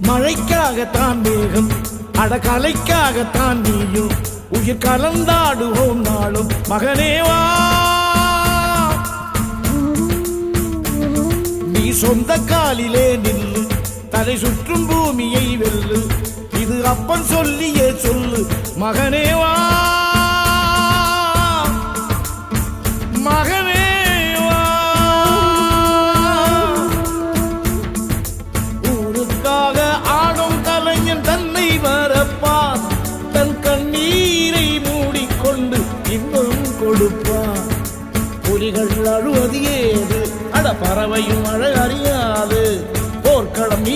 மழைக்காகத்தான் மேகம் அடகலைக்காகத்தான் நீயும் உயிர் கலந்தாடுவோம் நாளும் மகனேவா நீ சொந்த காலிலே நில்லு தலை சுற்றும் பூமியை வெல்லு இது அப்பன் சொல்லியே சொல்லு மகனேவா மகனேவா ஊருக்காக ஆடும் கலைஞன் தன்னை வரப்பான் தன் கண்ணீரை மூடிக்கொண்டு இன்பம் கொடுப்பான் புலிகள் அழுவது ஏது அட பறவையும் அழ அறியாது போர்க்களம்